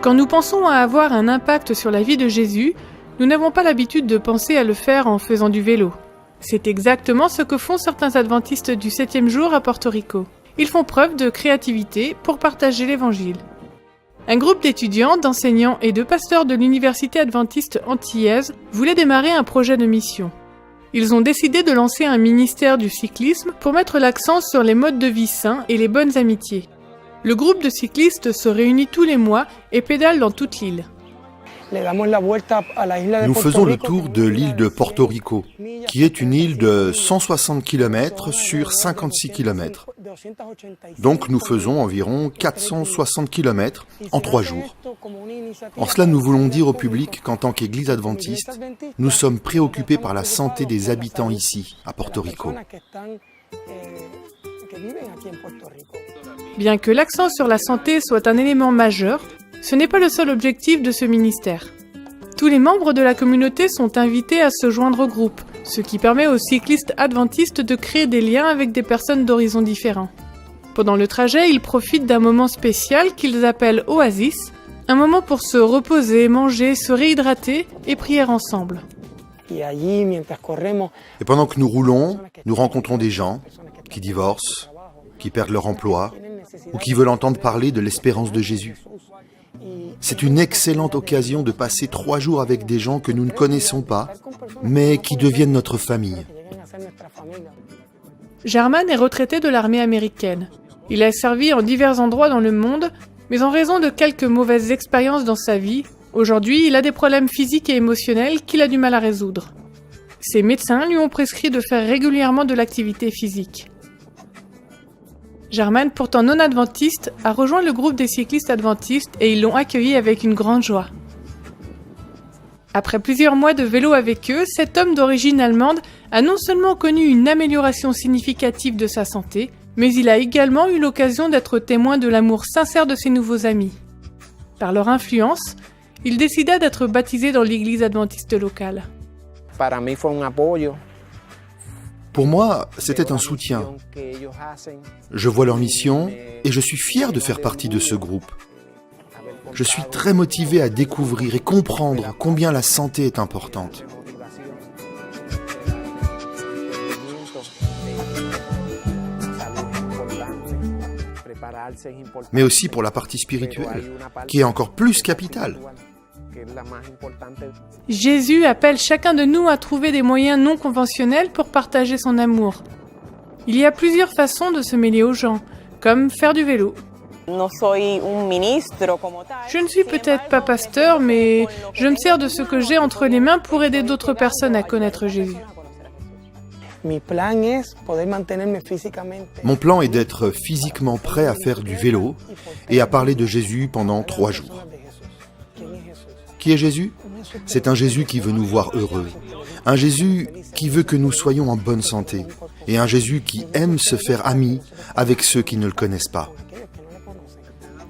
Quand nous pensons à avoir un impact sur la vie de Jésus, nous n'avons pas l'habitude de penser à le faire en faisant du vélo. C'est exactement ce que font certains adventistes du 7e jour à Porto Rico. Ils font preuve de créativité pour partager l'évangile. Un groupe d'étudiants, d'enseignants et de pasteurs de l'université adventiste antillaise voulait démarrer un projet de mission. Ils ont décidé de lancer un ministère du cyclisme pour mettre l'accent sur les modes de vie sains et les bonnes amitiés. Le groupe de cyclistes se réunit tous les mois et pédale dans toute l'île. Nous faisons le tour de l'île de Porto Rico, qui est une île de 160 km sur 56 km. Donc nous faisons environ 460 km en 3 jours. En cela, nous voulons dire au public qu'en tant qu'Église adventiste, nous sommes préoccupés par la santé des habitants ici, à Porto Rico. Bien que l'accent sur la santé soit un élément majeur, ce n'est pas le seul objectif de ce ministère. Tous les membres de la communauté sont invités à se joindre au groupe, ce qui permet aux cyclistes adventistes de créer des liens avec des personnes d'horizons différents. Pendant le trajet, ils profitent d'un moment spécial qu'ils appellent Oasis, un moment pour se reposer, manger, se réhydrater et prier ensemble. Et pendant que nous roulons, nous rencontrons des gens qui divorcent, qui perdent leur emploi ou qui veulent entendre parler de l'espérance de Jésus. C'est une excellente occasion de passer 3 jours avec des gens que nous ne connaissons pas, mais qui deviennent notre famille. German est retraité de l'armée américaine. Il a servi en divers endroits dans le monde, mais en raison de quelques mauvaises expériences dans sa vie, aujourd'hui il a des problèmes physiques et émotionnels qu'il a du mal à résoudre. Ses médecins lui ont prescrit de faire régulièrement de l'activité physique. German, pourtant non adventiste, a rejoint le groupe des cyclistes adventistes et ils l'ont accueilli avec une grande joie. Après plusieurs mois de vélo avec eux, cet homme d'origine allemande a non seulement connu une amélioration significative de sa santé, mais il a également eu l'occasion d'être témoin de l'amour sincère de ses nouveaux amis. Par leur influence, il décida d'être baptisé dans l'église adventiste locale. Pour moi, c'était un soutien. Je vois leur mission et je suis fier de faire partie de ce groupe. Je suis très motivé à découvrir et comprendre combien la santé est importante. Mais aussi pour la partie spirituelle, qui est encore plus capitale. Jésus appelle chacun de nous à trouver des moyens non conventionnels pour partager son amour. Il y a plusieurs façons de se mêler aux gens, comme faire du vélo. Je ne suis peut-être pas pasteur, mais je me sers de ce que j'ai entre les mains pour aider d'autres personnes à connaître Jésus. Mon plan est d'être physiquement prêt à faire du vélo et à parler de Jésus pendant 3 jours. Qui est Jésus ? C'est un Jésus qui veut nous voir heureux, un Jésus qui veut que nous soyons en bonne santé, et un Jésus qui aime se faire ami avec ceux qui ne le connaissent pas.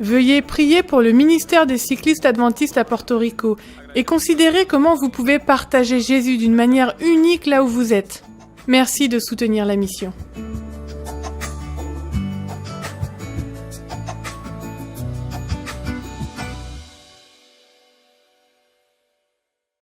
Veuillez prier pour le ministère des cyclistes adventistes à Porto Rico et considérez comment vous pouvez partager Jésus d'une manière unique là où vous êtes. Merci de soutenir la mission.